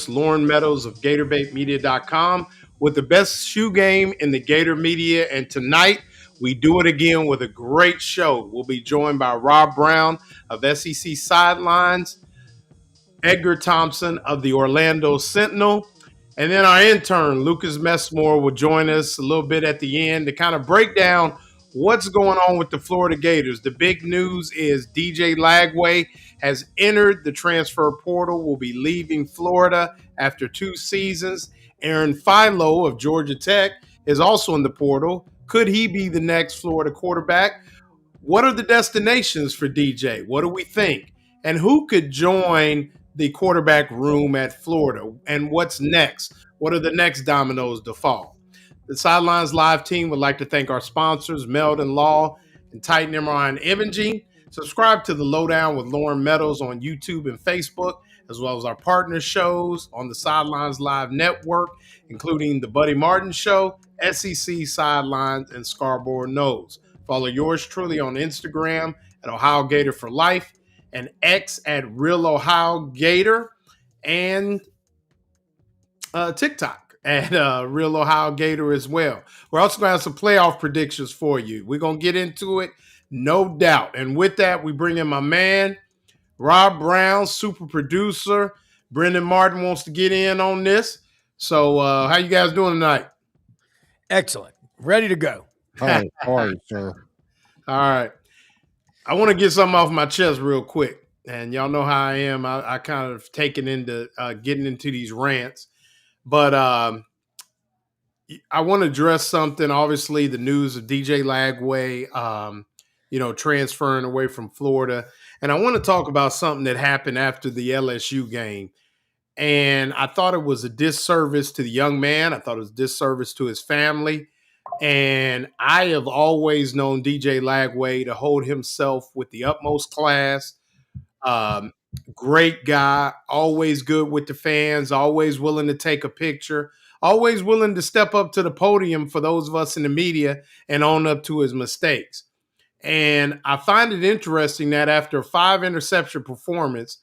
host, Loren Meadows of GatorBaitMedia.com, with the best shoe game in the Gator media. And tonight, we do it again with a great show. We'll be joined by Rob Browne of SEC Sidelines, Edgar Thompson of the Orlando Sentinel, and then our intern, Lucas Messmore, will join us a little bit at the end to kind of break down what's going on with the Florida Gators. The big news is DJ Lagway has entered the transfer portal, will be leaving Florida after 2 seasons. Aaron Philo of Georgia Tech is also in the portal. Could he be the next Florida quarterback? What are the destinations for DJ? What do we think? And who could join the quarterback room at Florida? And what's next? What are the next dominoes to fall? The Sidelines Live team would like to thank our sponsors, Meldon Law and Titan MRI and Imaging. Subscribe to the Lowdown with Loren Meadows on YouTube and Facebook, as well as our partner shows on the Sidelines Live Network, including the Buddy Martin Show, SEC Sidelines, and Scarborough Knows. Follow yours truly on Instagram at Ohio Gator for Life, and X at Real Ohio Gator, and TikTok at Real Ohio Gator as well. We're also going to have some playoff predictions for you. We're going to get into it, no doubt. And with that, we bring in my man, Rob Browne, super producer. Brendan Martin wants to get in on this. So how you guys doing tonight? Excellent. Ready to go. All right, sir. All right. I want to get something off my chest real quick. And y'all know how I am. I kind of taken into getting into these rants. But I want to address something. Obviously, the news of DJ Lagway, transferring away from Florida. And I want to talk about something that happened after the LSU game. And I thought it was a disservice to the young man. I thought it was a disservice to his family. And I have always known DJ Lagway to hold himself with the utmost class. Great guy, always good with the fans, always willing to take a picture, always willing to step up to the podium for those of us in the media and own up to his mistakes. And I find it interesting that after a 5-interception performance,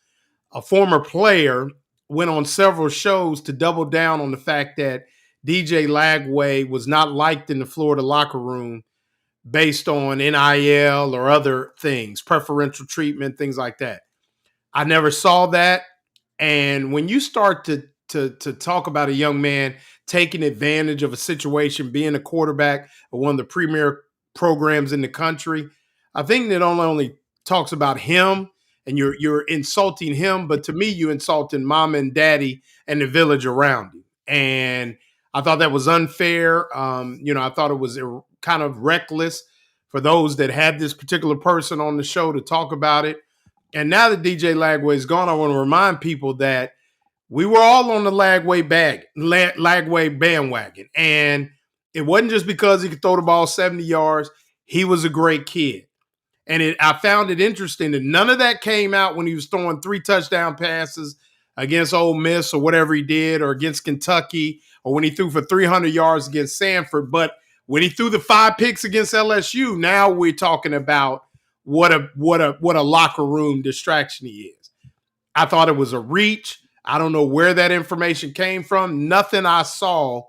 a former player went on several shows to double down on the fact that DJ Lagway was not liked in the Florida locker room based on NIL or other things, preferential treatment, things like that. I never saw that. And when you start to talk about a young man taking advantage of a situation, being a quarterback of one of the premier programs in the country, I think that only talks about him and you're insulting him, but to me, you insulting mama and daddy and the village around you. And I thought that was unfair. I thought it was kind of reckless for those that had this particular person on the show to talk about it. And now that DJ Lagway is gone, I want to remind people that we were all on the Lagway bandwagon. And it wasn't just because he could throw the ball 70 yards. He was a great kid. And I found it interesting that none of that came out when he was throwing 3 touchdown passes against Ole Miss or whatever he did, or against Kentucky, or when he threw for 300 yards against Sanford. But when he threw the 5 picks against LSU, now we're talking about what a locker room distraction he is. I thought it was a reach. I don't know where that information came from. Nothing I saw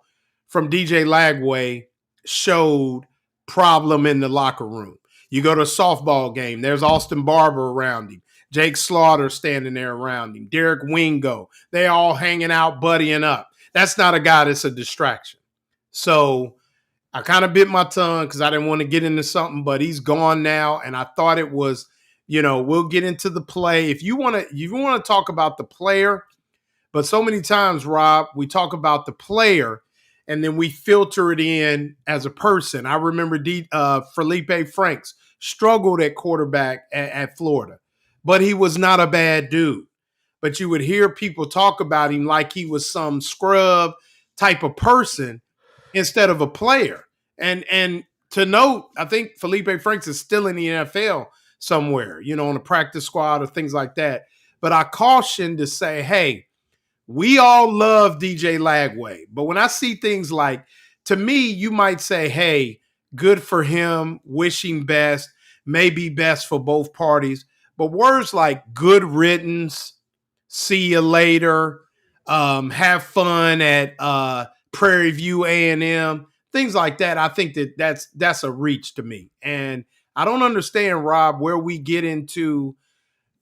from DJ Lagway showed problem in the locker room. You go to a softball game, there's Austin Barber around him, Jake Slaughter standing there around him, Derek Wingo. They all hanging out, buddying up. That's not a guy that's a distraction. So I kind of bit my tongue because I didn't want to get into something, but he's gone now. And I thought it was, we'll get into the play. If you want to talk about the player, but so many times, Rob, we talk about the player and then we filter it in as a person. I remember Felipe Franks struggled at quarterback at Florida, but he was not a bad dude. But you would hear people talk about him like he was some scrub type of person instead of a player. And to note, I think Felipe Franks is still in the NFL somewhere, on a practice squad or things like that. But I caution to say, hey, we all love DJ Lagway. But when I see things like, to me, you might say, hey, good for him, wish him best, maybe best for both parties. But words like good riddance, see you later, have fun at Prairie View A&M, things like that. I think that's a reach to me. And I don't understand, Rob, where we get into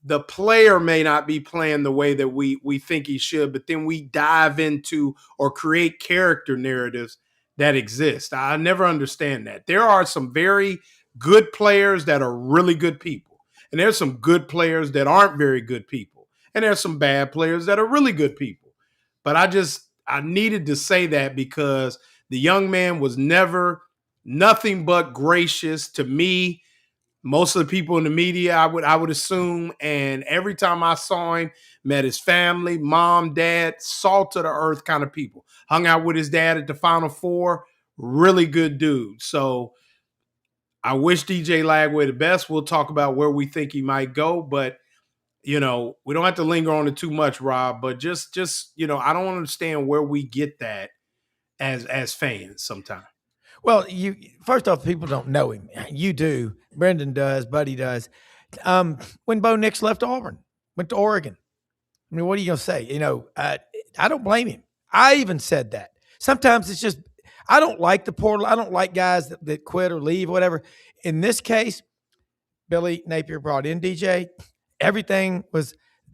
the player may not be playing the way that we think he should, but then we dive into or create character narratives that exist. I never understand that. There are some very good players that are really good people, and there's some good players that aren't very good people, and there's some bad players that are really good people. But I needed to say that because the young man was never nothing but gracious to me, most of the people in the media, I would assume. And every time I saw him, met his family, mom, dad, salt to the earth kind of people. Hung out with his dad at the Final Four. Really good dude. So I wish DJ Lagway the best. We'll talk about where we think he might go, but we don't have to linger on it too much, Rob. But just I don't understand where we get that as fans sometimes. Well, you first off, people don't know him. You do. Brendan does. Buddy does. When Bo Nix left Auburn, went to Oregon. I mean, what are you going to say? I don't blame him. I even said that. Sometimes it's just I don't like the portal. I don't like guys that quit or leave, or whatever. In this case, Billy Napier brought in DJ. Everything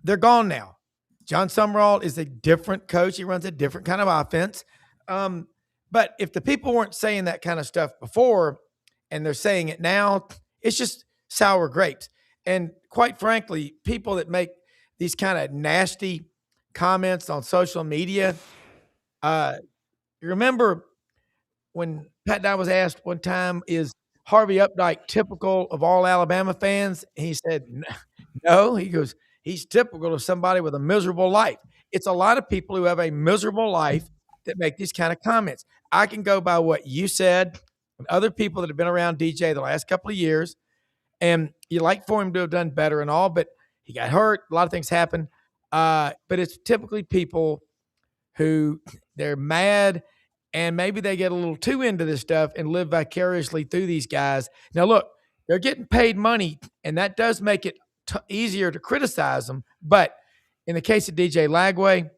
they're gone now. Jon Sumrall is a different coach. He runs a different kind of offense. But if the people weren't saying that kind of stuff before and they're saying it now, it's just sour grapes. And quite frankly, people that make these kind of nasty comments on social media, you remember when Pat Dye was asked one time, is Harvey Updike typical of all Alabama fans? And he said, no. He goes, he's typical of somebody with a miserable life. It's a lot of people who have a miserable life that make these kind of comments. I can go by what you said and other people that have been around DJ the last couple of years, and you like for him to have done better and all, but he got hurt. A lot of things happen. But it's typically people who they're mad and maybe they get a little too into this stuff and live vicariously through these guys. Now, look, they're getting paid money, and that does make it easier to criticize them. But in the case of DJ Lagway,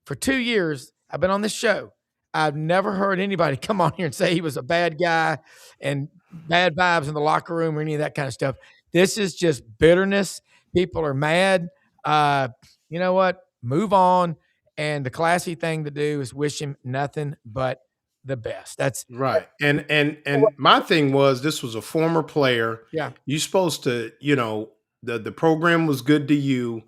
for 2 years, I've been on this show. I've never heard anybody come on here and say he was a bad guy and bad vibes in the locker room or any of that kind of stuff. This is just bitterness. People are mad. You know what? Move on. And the classy thing to do is wish him nothing but the best. That's right. And my thing was, this was a former player. Yeah. You're supposed to, the program was good to you,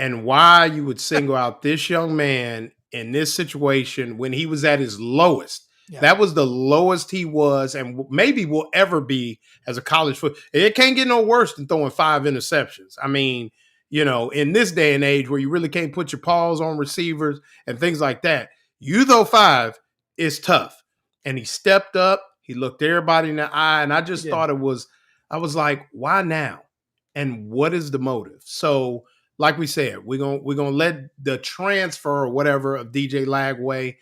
and why you would single out this young man in this situation when he was at his lowest. Yeah. That was the lowest he was and maybe will ever be as a college football. It can't get no worse than throwing 5 interceptions. I mean, in this day and age where you really can't put your paws on receivers and things like that, you throw 5 is tough. And he stepped up. He looked everybody in the eye. And I just thought I was like, why now? And what is the motive? So, like we said, we're gonna let the transfer or whatever of DJ Lagway.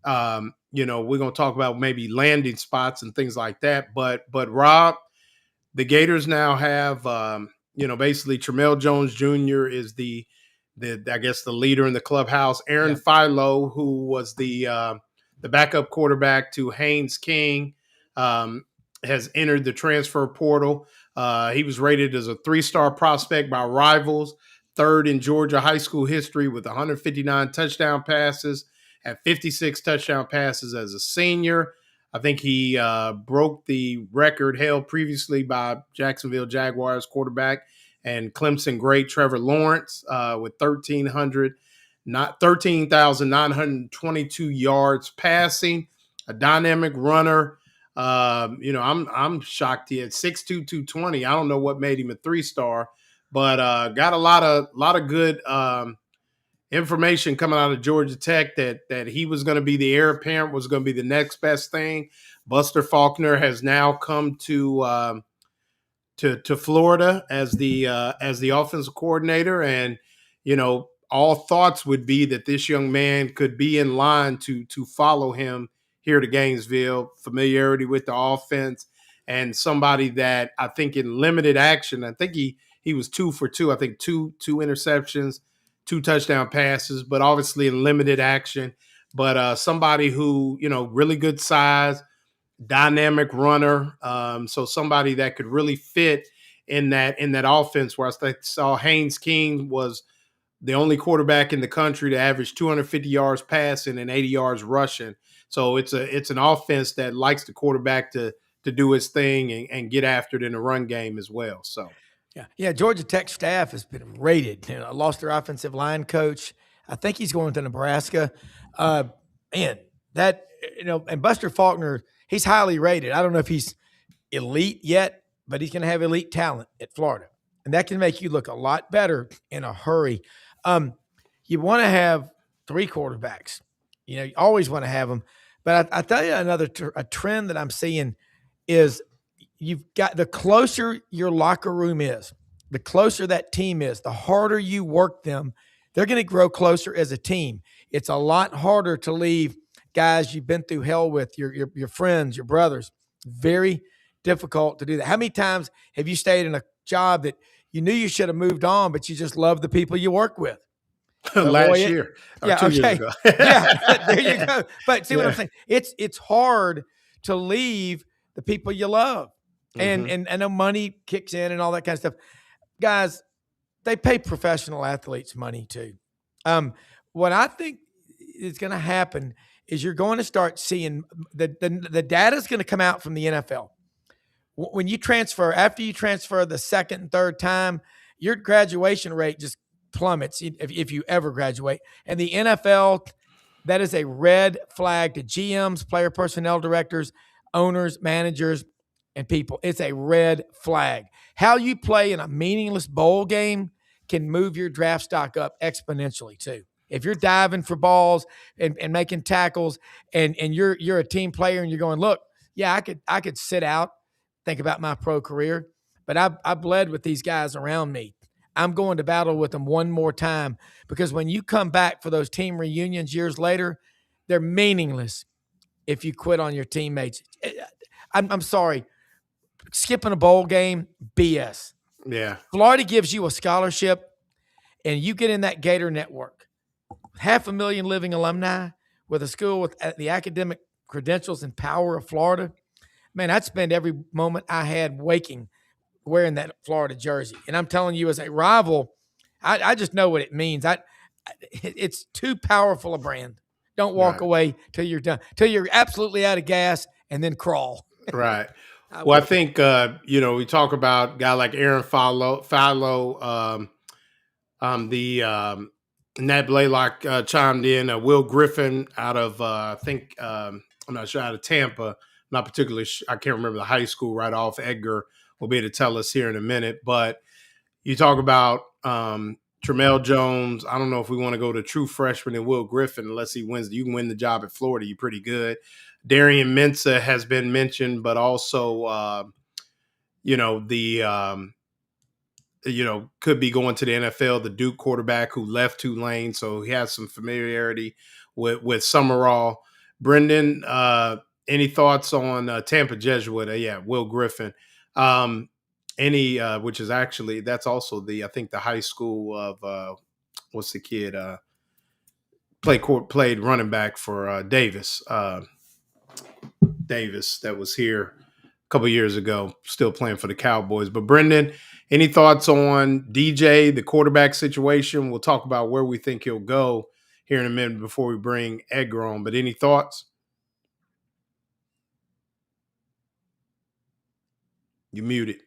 We're gonna talk about maybe landing spots and things like that. But Rob, the Gators now have basically Tramel Jones Jr. is the I guess the leader in the clubhouse. Aaron Philo, who was the backup quarterback to Haynes King, has entered the transfer portal. He was rated as a 3-star prospect by Rivals, 3rd in Georgia high school history with 159 touchdown passes and 56 touchdown passes as a senior. I think he broke the record held previously by Jacksonville Jaguars quarterback and Clemson great Trevor Lawrence with 13,922 yards passing, a dynamic runner. I'm shocked he had 6'2", 220. I don't know what made him a 3-star, but got a lot of good information coming out of Georgia Tech that he was going to be the heir apparent, was going to be the next best thing. Buster Faulkner has now come to Florida as the offensive coordinator, and all thoughts would be that this young man could be in line to follow him here to Gainesville. Familiarity with the offense, and somebody that I think in limited action, I think he was 2 for 2. I think two interceptions, 2 touchdown passes, but obviously in limited action. But somebody who, really good size, dynamic runner. So somebody that could really fit in that offense. Where I saw Haynes King was the only quarterback in the country to average 250 yards passing and 80 yards rushing. So it's an offense that likes the quarterback to do his thing and get after it in the run game as well. So yeah, Georgia Tech staff has been rated. Lost their offensive line coach. I think he's going to Nebraska. Man, that and Buster Faulkner, he's highly rated. I don't know if he's elite yet, but he's going to have elite talent at Florida, and that can make you look a lot better in a hurry. You want to have 3 quarterbacks. You always want to have them. But I tell you a trend that I'm seeing is you've got the closer your locker room is, the closer that team is, the harder you work them, they're going to grow closer as a team. It's a lot harder to leave guys you've been through hell with, your friends, your brothers. Very difficult to do that. How many times have you stayed in a job that you knew you should have moved on, but you just love the people you work with? Last year, or 2 years ago. Yeah, there you go. But see what I'm saying? It's hard to leave the people you love. And I know money kicks in and all that kind of stuff. Guys, they pay professional athletes money too. What I think is going to happen is you're going to start seeing the data is going to come out from the NFL. When you transfer, after you transfer the second and third time, your graduation rate just plummets if you ever graduate. And the NFL, that is a red flag to GMs, player personnel directors, owners, managers, and people. It's a red flag. How you play in a meaningless bowl game can move your draft stock up exponentially too. If you're diving for balls and making tackles and you're a team player and you're going, look, yeah, I could sit out, think about my pro career, but I bled with these guys around me. I'm going to battle with them one more time, because when you come back for those team reunions years later, they're meaningless if you quit on your teammates. I'm sorry. Skipping a bowl game, BS. Yeah. Florida gives you a scholarship, and you get in that Gator network. 500,000 living alumni with a school with the academic credentials and power of Florida. Man, I'd spend every moment I had waking wearing that Florida jersey. And I'm telling you, as a rival, I just know what it means. It's too powerful a brand. Don't walk away till you're done, till you're absolutely out of gas, and then crawl. Right. Well, I think, we talk about a guy like Aaron Philo, Nat Blaylock chimed in, Will Griffin out of, I'm not sure, out of Tampa, not particularly, I can't remember the high school right off. Edgar will be able to tell us here in a minute. But you talk about Tramel Jones. I don't know if we want to go to true freshman and Will Griffin unless he wins. You can win the job at Florida. You're pretty good. Darian Mensah has been mentioned, but also, could be going to the NFL, the Duke quarterback who left Tulane. So he has some familiarity with Sumrall. Brendan, any thoughts on Tampa Jesuit? Will Griffin. Which is actually, that's also I think the high school of, what's the kid? Played running back for Davis. Davis that was here a couple years ago, still playing for the Cowboys. But Brendan, any thoughts on DJ, the quarterback situation? We'll talk about where we think he'll go here in a minute before we bring Edgar on. But any thoughts? You muted.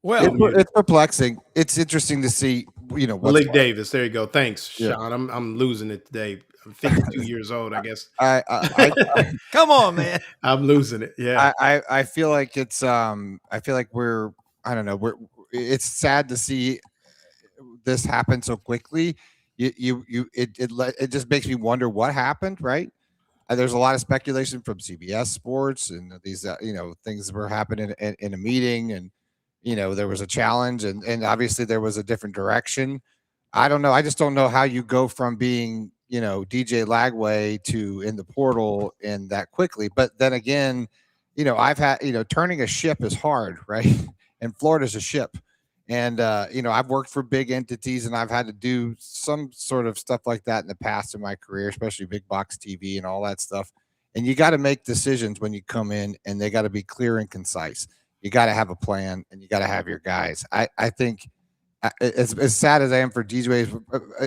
Well, it's perplexing. It's interesting to see, Malik Davis. There you go. Thanks, Sean. I'm losing it today. I'm 52 years old, I guess. Come on, man. I'm losing it. Yeah. I feel like it's it's sad to see this happen so quickly. It just makes me wonder what happened, right? There's a lot of speculation from CBS Sports and these things were happening in a meeting, and there was a challenge, and obviously there was a different direction. I don't know. I just don't know how you go from being DJ Lagway to in the portal and that quickly. But then again, I've had turning a ship is hard, right? And Florida's a ship, And I've worked for big entities, and I've had to do some sort of stuff like that in the past in my career, especially big box TV and all that stuff. And you got to make decisions when you come in, and they got to be clear and concise. You got to have a plan, and you got to have your guys. I think as sad as I am for DJ,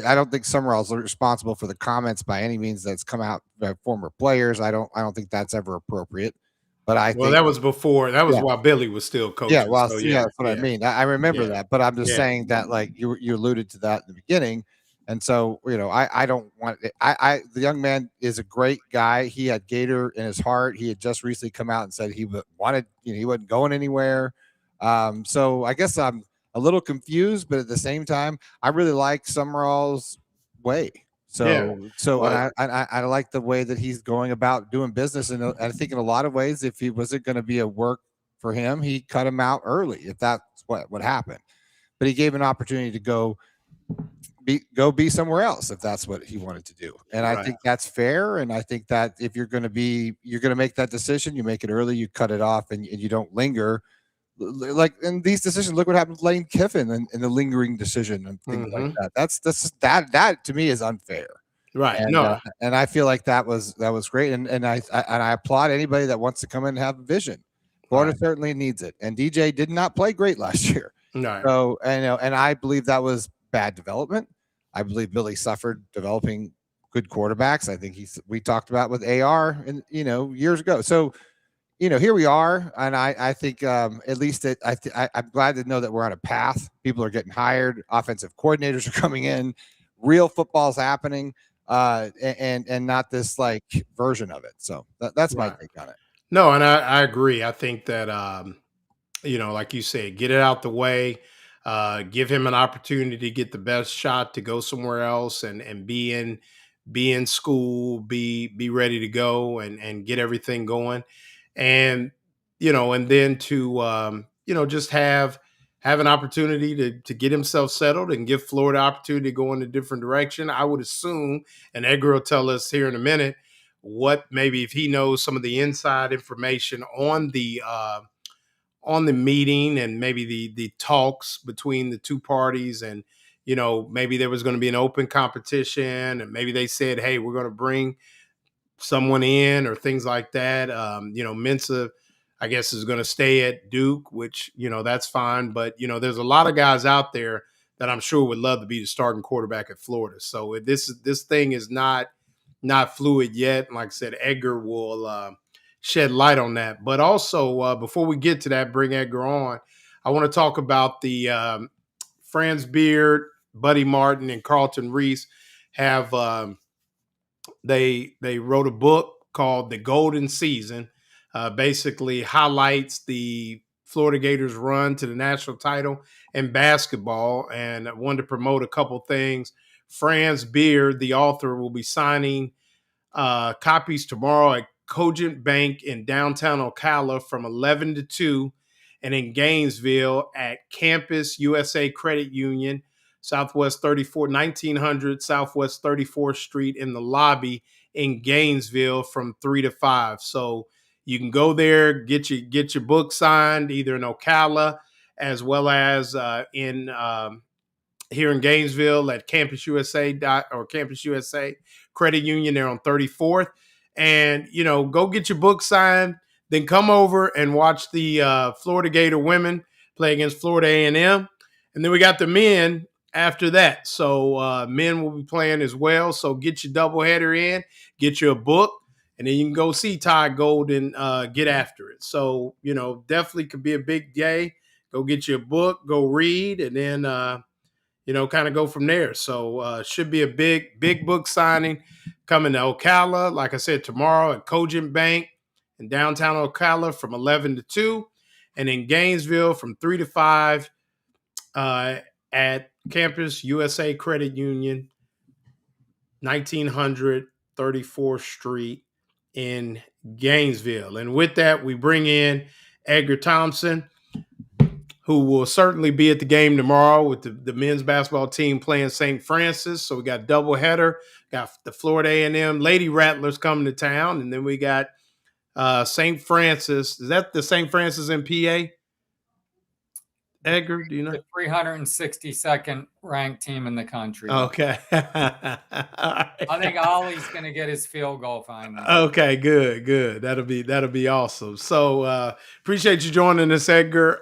I don't think Sumrall is responsible for the comments by any means that's come out by former players. I don't think that's ever appropriate. But I Well, think that was before. That was yeah. while Billy was still coaching. Yeah, well, So yeah, that's what I yeah, mean. I remember yeah, that, but I'm just yeah. saying that, like, you alluded to that in the beginning, and so I don't want it. The young man is a great guy. He had Gator in his heart. He had just recently come out and said he wanted, he wasn't going anywhere. So I guess I'm a little confused, but at the same time, I really like Sumrall's way. Yeah. And I like the way that he's going about doing business, and I think in a lot of ways, if he wasn't going to be a work for him, he cut him out early, if that's what happened. But he gave an opportunity to go be somewhere else if that's what he wanted to do. And I think that's fair. And I think that if you're going to make that decision, you make it early, you cut it off, and you don't linger. Like in these decisions, look what happened to Lane Kiffin and the lingering decision and things like that. That to me is unfair. Right. And, and I feel like that was great. And I applaud anybody that wants to come in and have a vision. Florida certainly needs it. And DJ did not play great last year. Right. So, and I believe that was bad development. I believe Billy suffered developing good quarterbacks. I think we talked about with AR and, years ago. So, here we are. And I think at least I'm glad to know that we're on a path. People are getting hired. Offensive coordinators are coming in. Real football's happening. And not this like version of it. So that's my take on it. No, and I agree. I think that, like you said, get it out the way, give him an opportunity to get the best shot to go somewhere else and be in school, be ready to go and get everything going. And, and then to, just have an opportunity to get himself settled and give Florida opportunity to go in a different direction. I would assume, and Edgar will tell us here in a minute, what maybe if he knows some of the inside information on the meeting and maybe the talks between the two parties, and maybe there was going to be an open competition, and maybe they said, hey, we're going to bring someone in or things like that. Mensa, I guess, is going to stay at Duke, which that's fine, but there's a lot of guys out there that I'm sure would love to be the starting quarterback at Florida. So this thing is not fluid yet. And like I said, Edgar will shed light on that. But also, before we get to that, bring Edgar on, I want to talk about the Franz Beard, Buddy Martin, and Carlton Reese have they wrote a book called The Golden Season. Basically highlights the Florida Gators run to the national title in basketball, and I wanted to promote a couple things. Franz Beard, the author, will be signing copies tomorrow at Cogent Bank in downtown Ocala from 11 to 2, and in Gainesville at Campus USA Credit Union, Southwest 1900 Southwest 34th Street in the lobby in Gainesville from 3 to 5. So you can go there, get your book signed either in Ocala as well as in here in Gainesville at Campus USA or Campus USA Credit Union there on 34th. And, go get your book signed, then come over and watch the Florida Gator women play against Florida A&M. And then we got the men after that. So men will be playing as well. So get your doubleheader in, get you a book, and then you can go see Ty Golden get after it. So, definitely could be a big day. Go get you a book, go read, and then kind of go from there. So should be a big book signing coming to Ocala. Like I said, tomorrow at Cogent Bank in downtown Ocala from 11 to 2. And in Gainesville from 3 to 5 at Campus USA Credit Union, 1900 34th Street in Gainesville. And with that, we bring in Edgar Thompson, who will certainly be at the game tomorrow with the men's basketball team playing St. Francis. So we got doubleheader, got the Florida A&M Lady Rattlers coming to town, and then we got St. Francis. Is that the St. Francis in PA? Edgar, do you know? The 362nd ranked team in the country. Okay. I think Ollie's going to get his field goal finally. Okay, good. That'll be awesome. So appreciate you joining us, Edgar.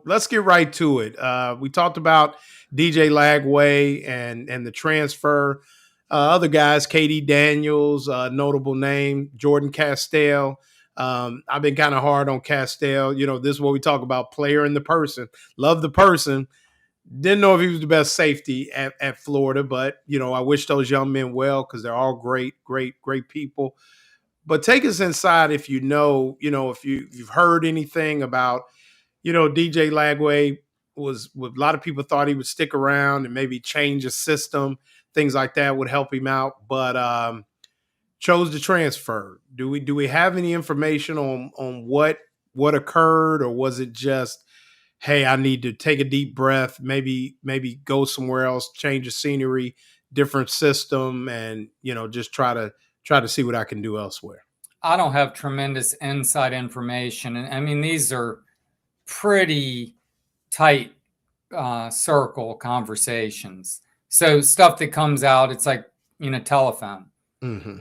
Let's get right to it. We talked about DJ Lagway and the transfer. Other guys, KD Daniels, notable name, Jordan Castell. I've been kind of hard on Castell. This is what we talk about, player and the person. Love the person. Didn't know if he was the best safety at Florida, but, I wish those young men well because they're all great people. But take us inside if if you've heard anything about, DJ Lagway was a lot of people thought he would stick around and maybe change a system, things like that would help him out, but chose to transfer. Do we have any information on what occurred, or was it just, hey, I need to take a deep breath, maybe go somewhere else, change the scenery, different system, and just try to see what I can do elsewhere? I don't have tremendous inside information, and I mean these are pretty tight circle conversations. So stuff that comes out, it's like telephone. Mm-hmm.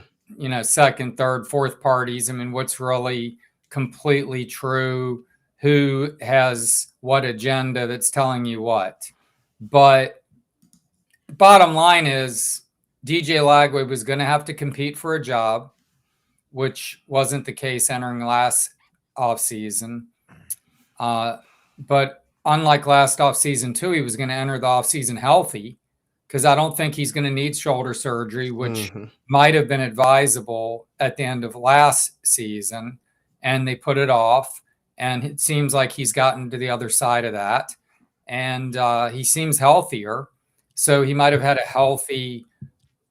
Second, third, fourth parties. I mean, what's really completely true? Who has what agenda that's telling you what? But bottom line is DJ Lagway was going to have to compete for a job, which wasn't the case entering last offseason. But unlike last offseason too, he was going to enter the offseason healthy, because I don't think he's going to need shoulder surgery, which might have been advisable at the end of last season, and they put it off. And it seems like he's gotten to the other side of that. And he seems healthier. So he might have had a healthy,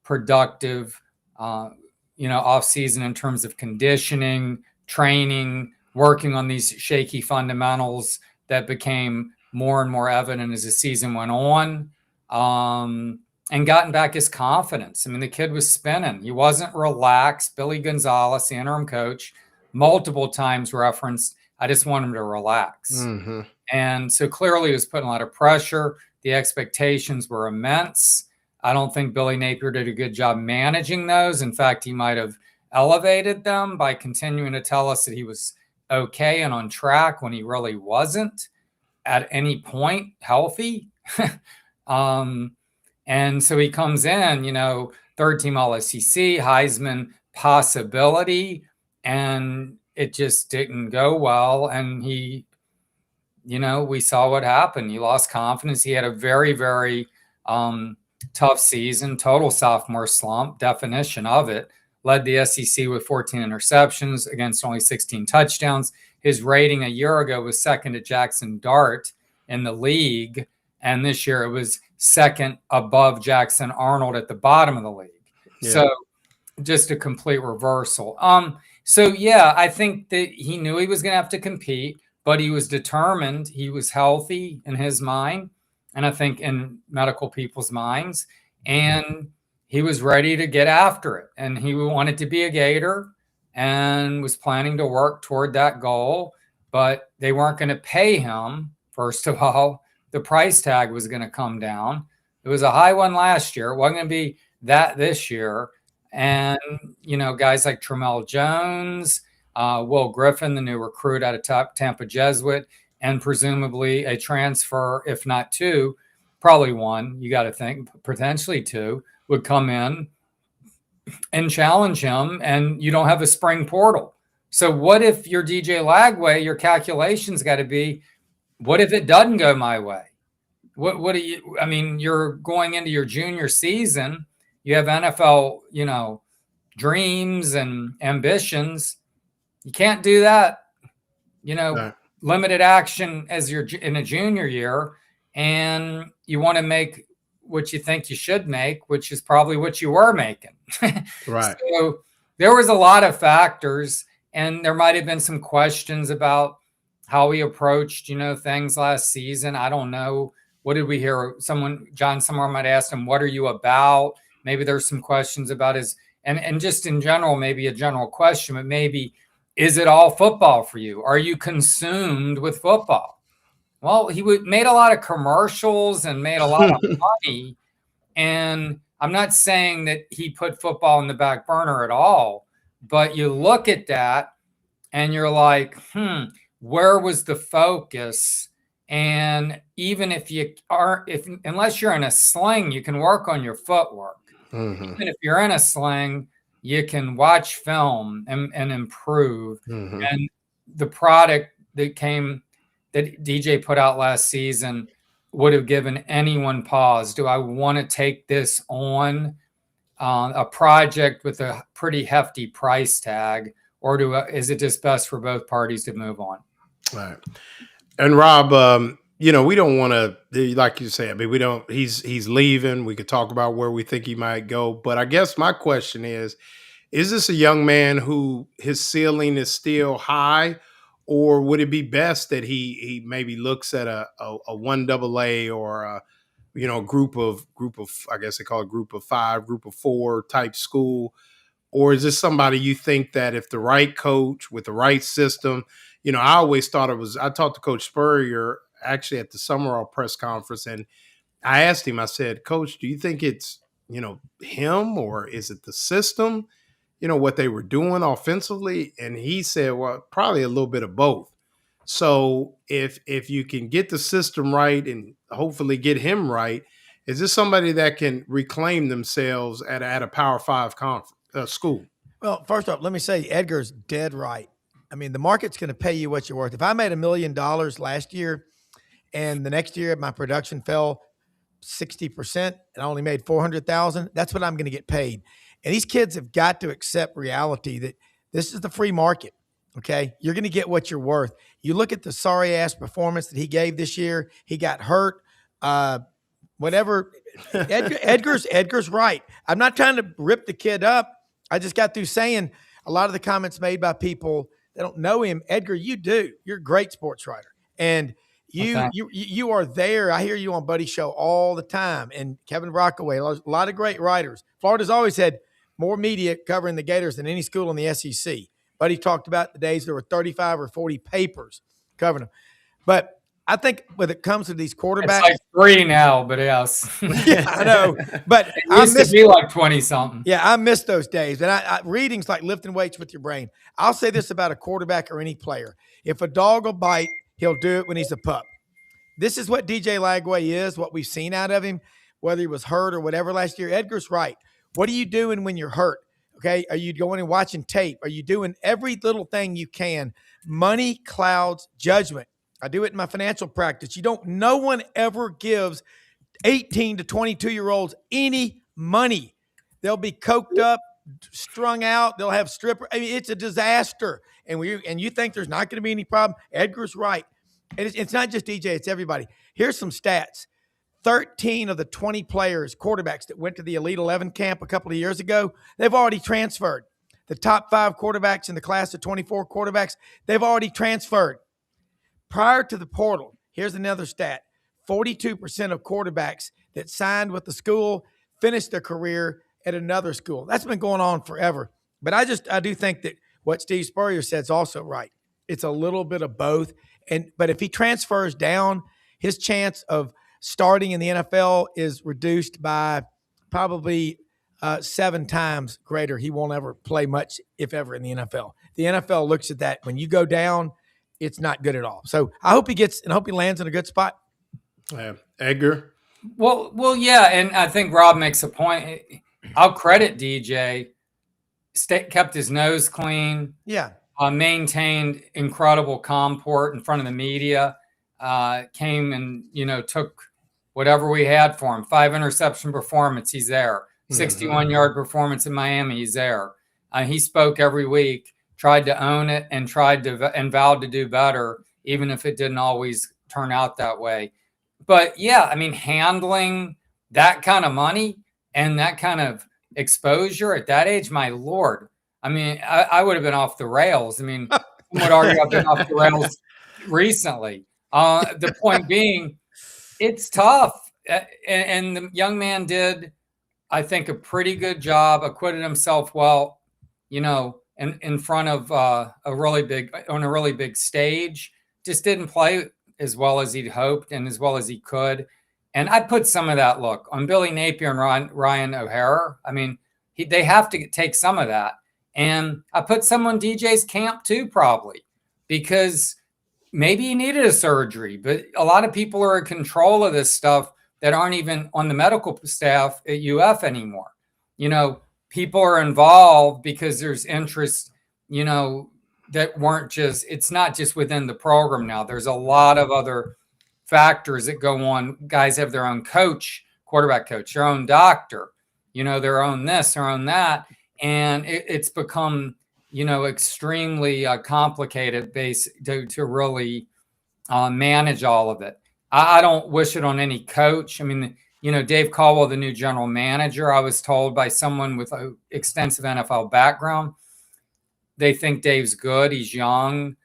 productive, off season in terms of conditioning, training, working on these shaky fundamentals that became more and more evident as the season went on, and gotten back his confidence. I mean, the kid was spinning. He wasn't relaxed. Billy Gonzalez, the interim coach, multiple times referenced, I just want him to relax. Mm-hmm. And so clearly he was putting a lot of pressure. The expectations were immense. I don't think Billy Napier did a good job managing those. In fact, he might have elevated them by continuing to tell us that he was okay and on track when he really wasn't at any point healthy. And so he comes in, third team All-SEC, Heisman possibility, and it just didn't go well. And he, we saw what happened. He lost confidence. He had a very, very tough season, total sophomore slump, definition of it. Led the SEC with 14 interceptions against only 16 touchdowns. His rating a year ago was second to Jackson Dart in the league. And this year it was second above Jackson Arnold at the bottom of the league. Yeah. So just a complete reversal. I think that he knew he was going to have to compete, but he was determined. He was healthy in his mind, and I think in medical people's minds, and he was ready to get after it. And he wanted to be a Gator and was planning to work toward that goal, but they weren't going to pay him. First of all, the price tag was going to come down. It was a high one last year. It wasn't going to be that this year. And, guys like Tramel Jones, Will Griffin, the new recruit out of Tampa Jesuit, and presumably a transfer, if not two, probably one, you got to think, potentially two, would come in and challenge him, and you don't have a spring portal. So what if you're DJ Lagway, your calculations got to be, what if it doesn't go my way? What do you, you're going into your junior season, you have NFL, dreams and ambitions. You can't do that, Right. Limited action as you're in a junior year, and you want to make what you think you should make, which is probably what you were making. Right. So there was a lot of factors, and there might have been some questions about how he approached, things last season. I don't know. What did we hear? Jon Sumrall might ask him, what are you about? Maybe there's some questions about his, and just in general, maybe a general question, but maybe, is it all football for you? Are you consumed with football? Well, he made a lot of commercials and made a lot of money. And I'm not saying that he put football in the back burner at all, but you look at that and you're like, where was the focus? And even if you are, unless you're in a sling, you can work on your footwork. Even if you're in a sling, you can watch film and improve. And the product that DJ put out last season would have given anyone pause. Do I want to take this on a project with a pretty hefty price tag, or is it just best for both parties to move on? All right. And Rob, we don't want to, like you said, I mean, we don't, he's leaving. We could talk about where we think he might go. But I guess my question is this a young man who his ceiling is still high, or would it be best that he maybe looks at a 1AA or a group of, I guess they call it group of 5, group of 4 type school? Or is this somebody you think that if the right coach with the right system, I always thought I talked to Coach Spurrier actually at the Sumrall press conference, and I asked him, I said, Coach, do you think it's, him, or is it the system, what they were doing offensively? And he said, well, probably a little bit of both. So if you can get the system right and hopefully get him right, is this somebody that can reclaim themselves at a Power 5 school? Well, first off, let me say Edgar's dead right. I mean, the market's going to pay you what you're worth. If I made $1 million last year and the next year my production fell 60% and I only made $400,000, that's what I'm going to get paid. And these kids have got to accept reality that this is the free market. Okay. You're going to get what you're worth. You look at the sorry ass performance that he gave this year. He got hurt. Whatever. Edgar's right. I'm not trying to rip the kid up. I just got through saying a lot of the comments made by people that don't know him. Edgar, you do. You're a great sports writer. And you are there. I hear you on Buddy's show all the time. And Kevin Rockaway, a lot of great writers. Florida's always had more media covering the Gators than any school in the SEC. Buddy talked about the days there were 35 or 40 papers covering them. But I think when it comes to these quarterbacks, it's like 3 now, but yes. Yeah, I know. But it used to be like 20 something. Yeah, I miss those days. And reading's like lifting weights with your brain. I'll say this about a quarterback or any player. If a dog will bite, he'll do it when he's a pup. This is what DJ Lagway is, what we've seen out of him, whether he was hurt or whatever last year. Edgar's right. What are you doing when you're hurt? Okay. Are you going and watching tape? Are you doing every little thing you can? Money clouds judgment. I do it in my financial practice. No one ever gives 18 to 22-year-olds any money. They'll be coked up, strung out. They'll have stripper. I mean, it's a disaster. And you think there's not going to be any problem? Edgar's right. And it's not just DJ, it's everybody. Here's some stats. 13 of the 20 players, quarterbacks that went to the Elite 11 camp a couple of years ago, they've already transferred. The top 5 quarterbacks in the class of 24 quarterbacks, they've already transferred. Prior to the portal, here's another stat. 42% of quarterbacks that signed with the school finished their career at another school. That's been going on forever. But I do think that what Steve Spurrier said is also right. It's a little bit of both. But if he transfers down, his chance of starting in the NFL is reduced by probably 7 times greater. He won't ever play much, if ever, in the NFL. The NFL looks at that. When you go down, it's not good at all. So I hope he lands in a good spot. Edgar? Well, yeah, and I think Rob makes a point. I'll credit DJ. Kept his nose clean. Yeah. Maintained incredible comport in front of the media. Came and, took whatever we had for him. 5 interception performance, he's there. 61-yard performance in Miami, he's there. He spoke every week, tried to own it, and vowed to do better, even if it didn't always turn out that way. But yeah, I mean, handling that kind of money and that kind of exposure at that age, my Lord. I mean, I would have been off the rails. I mean, I would argue I've been off the rails recently. The point being, it's tough. And the young man did, I think, a pretty good job, acquitted himself well, in front of on a really big stage. Just didn't play as well as he'd hoped and as well as he could. And I put some of that look on Billy Napier and Ryan O'Hara. I mean, they have to take some of that. And I put some on DJ's camp too, probably, because maybe he needed a surgery. But a lot of people are in control of this stuff that aren't even on the medical staff at UF anymore. You know, people are involved because there's interest, you know, that weren't just, it's not just within the program now. There's a lot of other factors that go on. Guys have their own coach, quarterback coach, their own doctor, you know, their own this, their own that. And it's become, you know, extremely complicated to really manage all of it. I don't wish it on any coach. I mean, you know, Dave Caldwell, the new general manager, I was told by someone with an extensive NFL background, they think Dave's good. He's young.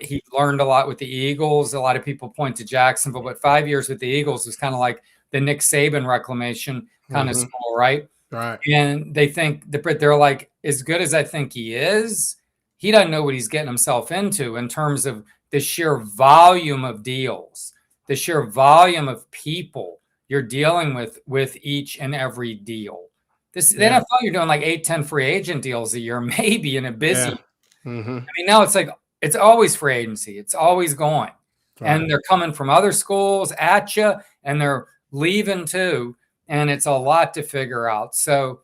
He learned a lot with the Eagles. A lot of people point to Jacksonville, but 5 years with the Eagles was kind of like the Nick Saban reclamation kind of school, right? Right. And they think they're like, as good as I think he is, he doesn't know what he's getting himself into in terms of the sheer volume of deals, the sheer volume of people you're dealing with each and every deal. The NFL, you're doing like 8-10 free agent deals a year, maybe in a busy. I mean, now it's like, it's always free agency. It's always going. Right. And they're coming from other schools at you, and they're leaving too. And it's a lot to figure out. So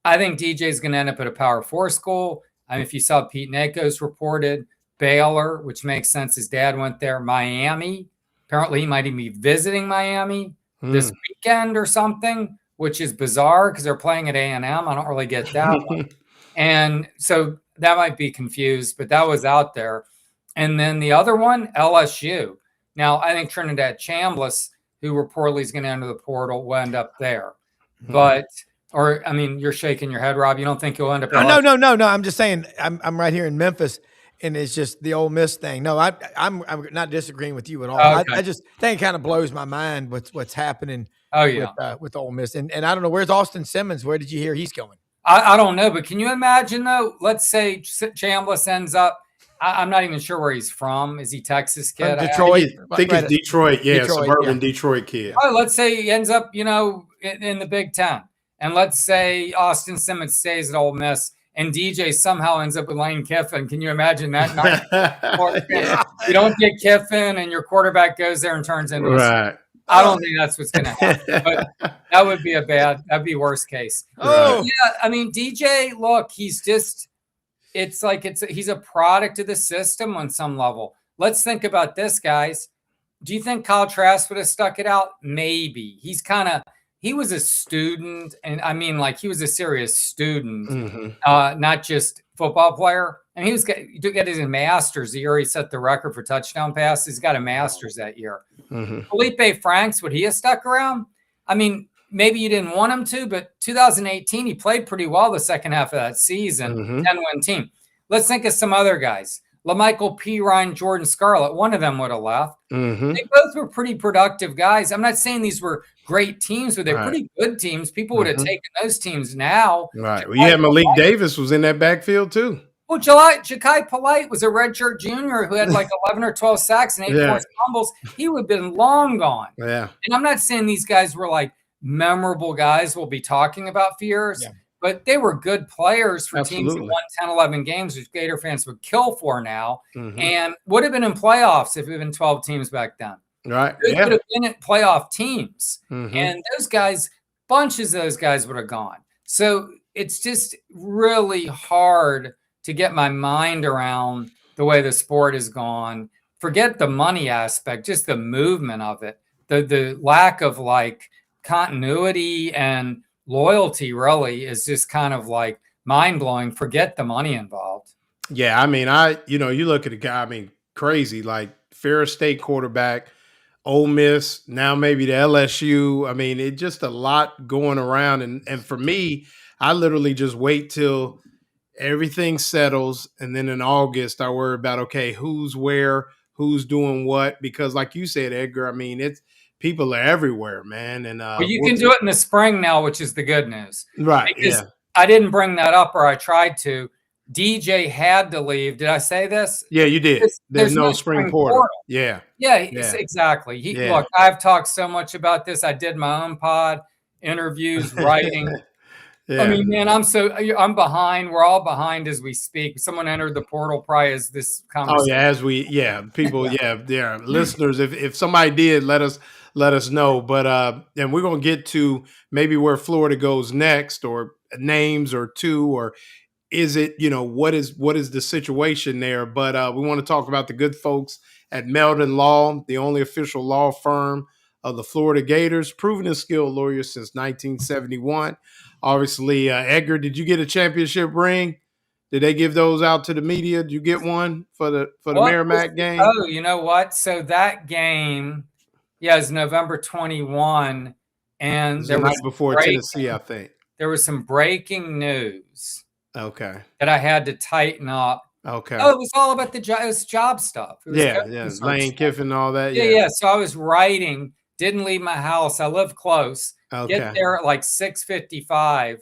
I think DJ's going to end up at a Power 4 school. I mean, if you saw Pete Nako's reported, Baylor, which makes sense. His dad went there. Miami. Apparently, he might even be visiting Miami this weekend or something, which is bizarre because they're playing at A&M. I don't really get that one. And so that might be confused, but that was out there. And then the other one, LSU. Now, I think Trinidad Chambliss, who reportedly is going to enter the portal, will end up there. But, or, I mean, you're shaking your head, Rob. You don't think he'll end up? No. I'm just saying, I'm right here in Memphis, and it's just the Ole Miss thing. No, I'm not disagreeing with you at all. Okay. I just think it kind of blows my mind what's happening. With Ole Miss, and I don't know, where's Austin Simmons? Where did you hear he's going? I don't know, but can you imagine though? Let's say Chambliss ends up. I'm not even sure where he's from. Is he Texas kid? Detroit. I think it's Detroit. Yeah, suburban Detroit kid. Oh, let's say he ends up, you know, in the Big Ten, and let's say Austin Simmons stays at Ole Miss, and DJ somehow ends up with Lane Kiffin. Can you imagine that? You don't get Kiffin, and your quarterback goes there and turns into a I don't think that's what's going to happen, but that would be that'd be worst case. Oh, yeah. I mean, DJ, look, he's a product of the system on some level. Let's think about this, guys. Do you think Kyle Trask would have stuck it out? Maybe. He was a student, and I mean, like, he was a serious student, not just football player. And he got his master's the year he set the record for touchdown passes. He's got a master's that year. Felipe Franks, would he have stuck around? I mean, maybe you didn't want him to, but 2018, he played pretty well the second half of that season, 10-win team. Let's think of some other guys. LaMichael Pirine, Jordan Scarlett, one of them would have left. They both were pretty productive guys. I'm not saying these were great teams, but they're pretty good teams. People would have taken those teams now. Right. Well, you had Malik Davis was in that backfield too. Well, Ja'Kai Polite was a redshirt junior who had like 11 or 12 sacks and 8 forced fumbles. He would have been long gone. Yeah. And I'm not saying these guys were like memorable guys we'll be talking about for years, but they were good players for teams that won 10, 11 games, which Gator fans would kill for now, and would have been in playoffs if it had been 12 teams back then. Right. They could have been at playoff teams. And those guys, bunches of those guys would have gone. So it's just really hard to get my mind around the way the sport has gone. Forget the money aspect, just the movement of it. The lack of like continuity and loyalty really is just kind of like mind-blowing. Forget the money involved. Yeah, I mean, you look at a guy, I mean, crazy, like Ferris State quarterback, Ole Miss, now maybe the LSU. I mean, it's just a lot going around. And for me, I literally just wait till everything settles. And then in August, I worry about, okay, who's where, who's doing what. Because like you said, Edgar, I mean, people are everywhere, man. And well, you can do it in the spring now, which is the good news. Right. Because I didn't bring that up, or I tried to. DJ had to leave. Did I say this? Yeah, you did. There's no spring portal. Yeah. Yeah, Yeah. exactly. Yeah. Look, I've talked so much about this. I did my own pod, interviews, writing. Yeah. I mean, man, I'm behind. We're all behind as we speak. Someone entered the portal probably as this conversation. Oh yeah, people, yeah. Listeners, if somebody did, let us know. But and we're gonna get to maybe where Florida goes next, or names or two, or is it, what is the situation there? But we want to talk about the good folks at Meldon Law, the only official law firm of the Florida Gators, proven and skilled lawyers since 1971. Obviously, Edgar, did you get a championship ring? Did they give those out to the media? Did you get one for the Merrimack game? Oh, you know what? So that game, is November 21, and the night before Tennessee, I think. There was some breaking news. Okay. That I had to tighten up. Okay. Oh, it was all about the job. It was job stuff. It Lane was Kiffin and all that. Yeah. So I was writing. Didn't leave my house. I live close. Okay. Get there at like 6:55.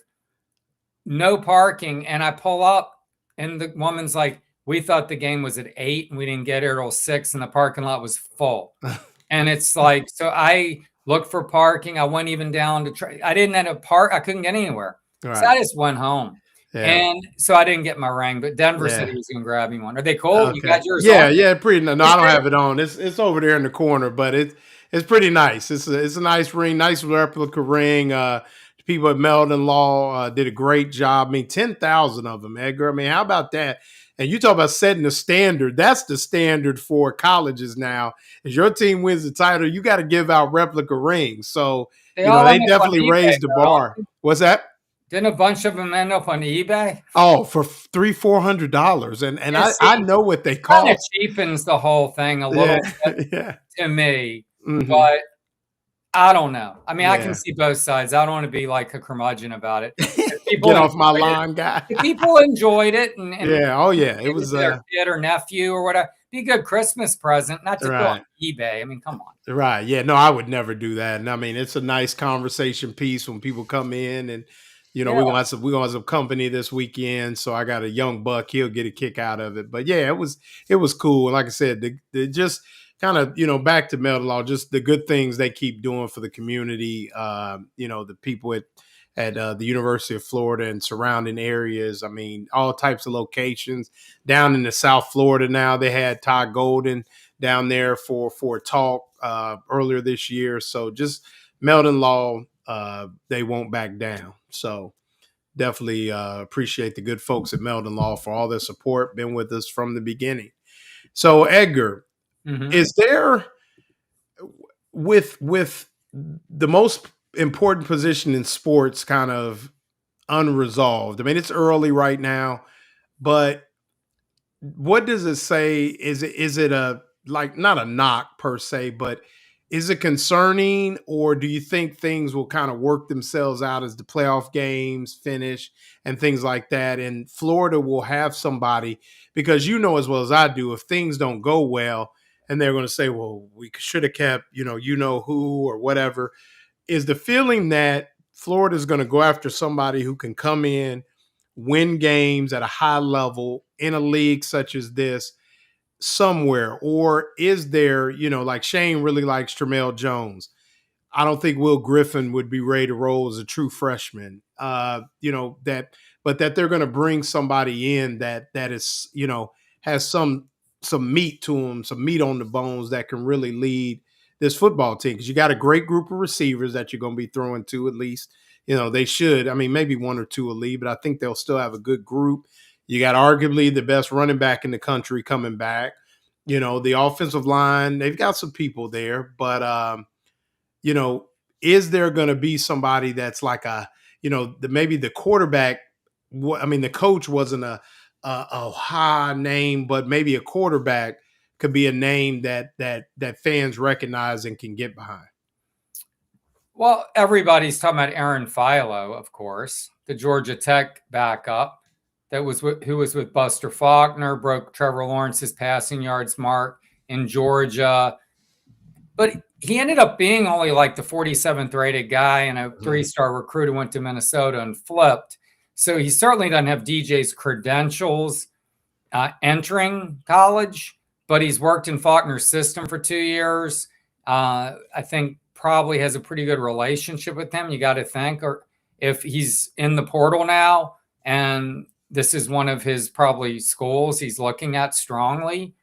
No parking, and I pull up, and the woman's like, "We thought the game was at 8, and we didn't get here till 6, and the parking lot was full." And it's like, so I looked for parking. I went even down to try. I didn't have a park. I couldn't get anywhere. Right. So I just went home. Yeah. And so I didn't get my ring, but Denver said he was going to grab me one. Are they cool? Okay. You got yours? Yeah, pretty. No, I don't have it on. It's over there in the corner, but it's pretty nice. It's a nice ring, nice replica ring. People at Meldon Law did a great job. I mean, 10,000 of them, Edgar. I mean, how about that? And you talk about setting the standard. That's the standard for colleges now. As your team wins the title, you got to give out replica rings. So they definitely raised the bar. What's that? Didn't a bunch of them end up on eBay? Oh, for $300-400, and I know what they cost. Kind of cheapens the whole thing a little bit to me, but I don't know. I mean, I can see both sides. I don't want to be like a curmudgeon about it. Get off my lawn, guy. People enjoyed it, and it was their kid or nephew or whatever. Be a good Christmas present, not to go on eBay. I mean, come on. Right? Yeah. No, I would never do that. And I mean, it's a nice conversation piece when people come in and. We're gonna have some company this weekend, so I got a young buck. He'll get a kick out of it. But yeah, it was cool. And like I said, the just kind of back to Meldon Law, just the good things they keep doing for the community. The people at the University of Florida and surrounding areas. I mean, all types of locations down in the South Florida. Now they had Ty Golden down there for a talk earlier this year. So just Meldon Law. They won't back down. So definitely appreciate the good folks at Meldon Law for all their support, been with us from the beginning. So Edgar, is there with the most important position in sports kind of unresolved? I mean, it's early right now, but what does it say? Is it a, like, not a knock per se, but is it concerning, or do you think things will kind of work themselves out as the playoff games finish and things like that? And Florida will have somebody, because as well as I do, if things don't go well and they're going to say, well, we should have kept, who or whatever, is the feeling that Florida is going to go after somebody who can come in, win games at a high level in a league such as this, somewhere? Or is there, like Shane really likes Tramel Jones. I don't think Will Griffin would be ready to roll as a true freshman. But that they're going to bring somebody in that is, has some meat to them, some meat on the bones that can really lead this football team. Because you got a great group of receivers that you're going to be throwing to, at least. They should. I mean, maybe one or two will lead, but I think they'll still have a good group. You got arguably the best running back in the country coming back. The offensive line, they've got some people there, but, is there going to be somebody that's like maybe the quarterback? I mean, the coach wasn't a high name, but maybe a quarterback could be a name that fans recognize and can get behind. Well, everybody's talking about Aaron Philo, of course, the Georgia Tech backup. Who was with Buster Faulkner, broke Trevor Lawrence's passing yards mark in Georgia. But he ended up being only like the 47th rated guy and a 3-star recruit who went to Minnesota and flipped. So he certainly doesn't have DJ's credentials entering college, but he's worked in Faulkner's system for 2 years. I think probably has a pretty good relationship with him. You got to think, or if he's in the portal now and this is one of his probably schools he's looking at strongly,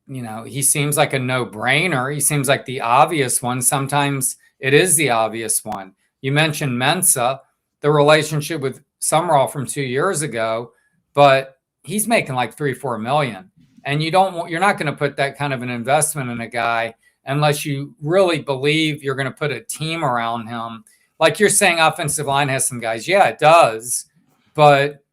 he seems like a no-brainer. He seems like the obvious one. Sometimes it is the obvious one. You mentioned Mensa, the relationship with Sumrall from 2 years ago, but he's making like 3-4 million. And you're not going to put that kind of an investment in a guy unless you really believe you're going to put a team around him. Like you're saying, offensive line has some guys. Yeah, it does, but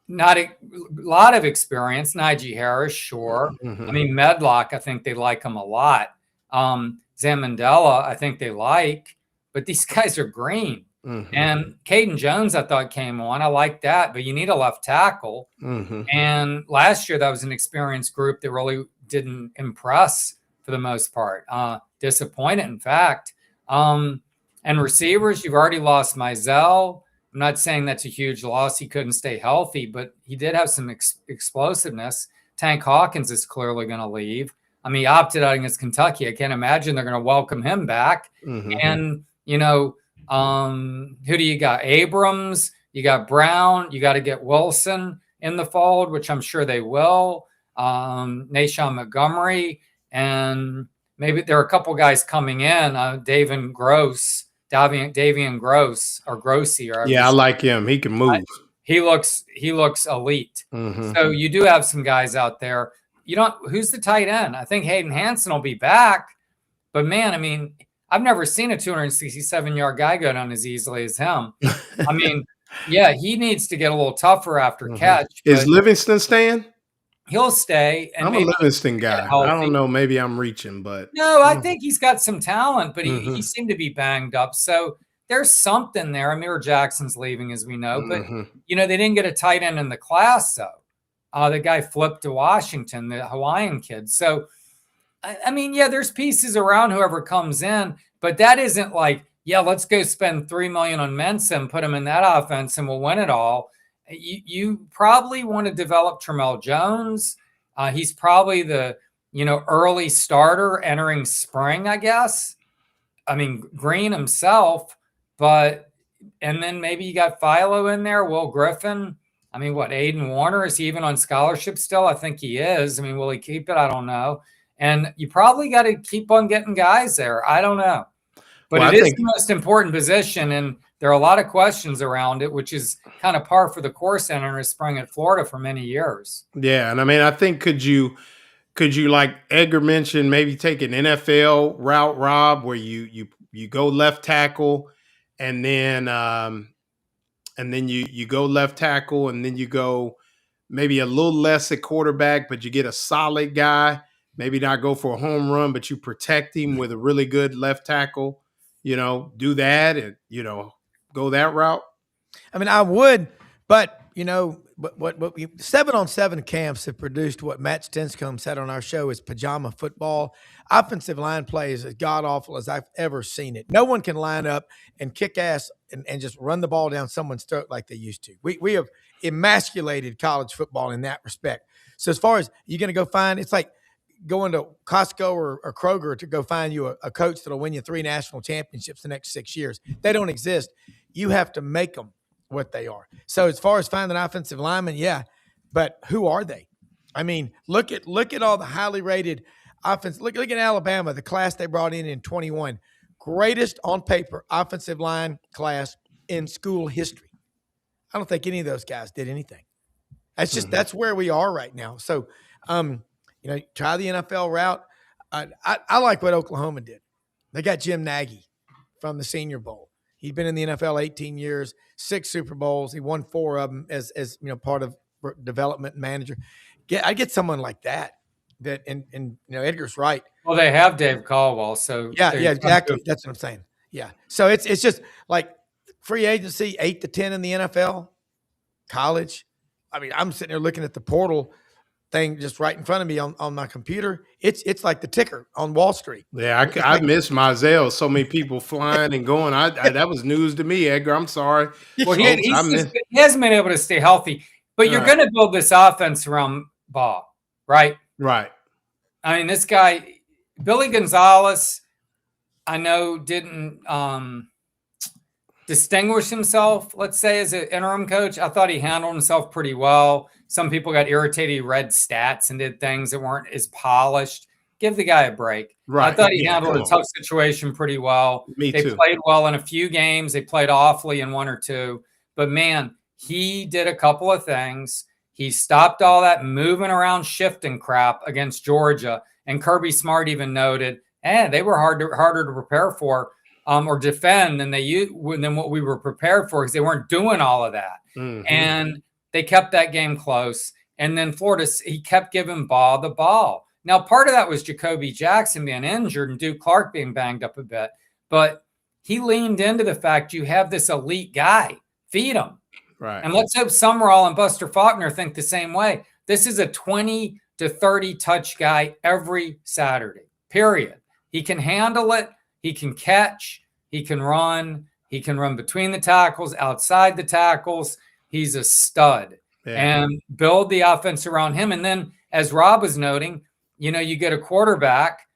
not a lot of experience. Najee Harris, sure. Mhm. I mean, Medlock, I think they like him a lot. Zamandela, I think they like, but these guys are green. Mhm. And Caden Jones, I thought came on. I like that, but you need a left tackle. Mhm. And last year, that was an experienced group that really didn't impress for the most part. Disappointed, in fact. And receivers, you've already lost Mizell. I'm not saying that's a huge loss. He couldn't stay healthy, but he did have some explosiveness. Tank Hawkins is clearly going to leave. I mean, he opted out against Kentucky. I can't imagine they're going to welcome him back. Mhm. And, who do you got? Abrams, you got Browne, you got to get Wilson in the fold, which I'm sure they will. Nashawn Montgomery, and maybe there are a couple guys coming in. Davian Gross, or Grossi. Or Yeah, I like him. He can move. He looks elite. Mhm. So you do have some guys out there. Who's the tight end? I think Hayden Hansen will be back, but man, I mean, I've never seen a 267-yard guy go down as easily as him. I mean, yeah, he needs to get a little tougher after catch. Is Livingston staying? He'll stay. And I'm a Livingston guy. healthy. I don't know. Maybe I'm reaching, but no, I think he's got some talent, but he seemed to be banged up. So there's something there. Amir Jackson's leaving, as we know, but they didn't get a tight end in the class, though. The guy flipped to Washington, the Hawaiian kid. So, I mean, yeah, there's pieces around whoever comes in, but that isn't like, yeah, let's go spend $3 million on Mensa and put him in that offense and we'll win it all. You probably want to develop Tramel Jones. He's probably the early starter entering spring, I guess. I mean, Green himself, and then maybe you got Philo in there, Will Griffin. I mean, Aiden Warner, is he even on scholarship still? I think he is. I mean, will he keep it? I don't know. And you probably got to keep on getting guys there. I don't know. But it is the most important position, and there are a lot of questions around it, which is kind of par for the course entering spring at Florida for many years. Yeah, and I mean, I think could you like Edgar mentioned, maybe take an NFL route, Rob, where you go left tackle, and then you go left tackle, and then you go maybe a little less at quarterback, but you get a solid guy. Maybe not go for a home run, but you protect him with a really good left tackle. Do that and go that route. I mean, I would, but what 7-on-7 camps have produced what Matt Stenscombe said on our show is pajama football. Offensive line play is as god awful as I've ever seen it. No one can line up and kick ass and just run the ball down someone's throat like they used to. We have emasculated college football in that respect. So as far as you're going to go find, it's like going to Costco or Kroger to go find you a coach that'll win you 3 national championships the next 6 years. They don't exist. You have to make them what they are. So as far as finding offensive linemen, yeah, but who are they? I mean, look at all the highly rated offense. Look at Alabama, the class they brought in 21. Greatest on paper offensive line class in school history. I don't think any of those guys did anything. That's just that's where we are right now. So try the NFL route. I like what Oklahoma did. They got Jim Nagy from the Senior Bowl. He'd been in the NFL 18 years, 6 Super Bowls. He won 4 of them as part of development manager. I get someone like that. And Edgar's right. Well, they have Dave Caldwell, so yeah, exactly. That's what I'm saying. Yeah. So it's just like free agency, 8 to 10 in the NFL, college. I mean, I'm sitting there looking at the portal. thing just right in front of me on my computer. It's like the ticker on Wall Street. Yeah, I miss Mizell. So many people flying and going. I that was news to me, Edgar. I'm sorry. Well, Folks, I miss. he hasn't been able to stay healthy, but you're Right. going to build this offense around Ball, right? Right. I mean, this guy, Billy Gonzalez, I know didn't distinguish himself, let's say, as an interim coach. I thought he handled himself pretty well. Some people got irritated. He read stats and did things that weren't as polished. Give the guy a break. Right. I thought he handled a tough situation pretty well. Me they too. played well in a few games. They played awfully in one or two. But, man, he did a couple of things. He stopped all that moving around shifting crap against Georgia. And Kirby Smart even noted, they were harder to prepare for or defend than what we were prepared for because they weren't doing all of that. Mm-hmm. And they kept that game close. And then Florida, he kept giving Ball the ball. Now, part of that was Jacoby Jackson being injured and Duke Clark being banged up a bit. But he leaned into the fact you have this elite guy. Feed him. Right. And let's hope Sumrall and Buster Faulkner think the same way. This is a 20 to 30 touch guy every Saturday, period. He can handle it. He can catch. He can run. He can run between the tackles, outside the tackles. He's a stud. Yeah. And build the offense around him. And then, as Rob was noting, you get a quarterback.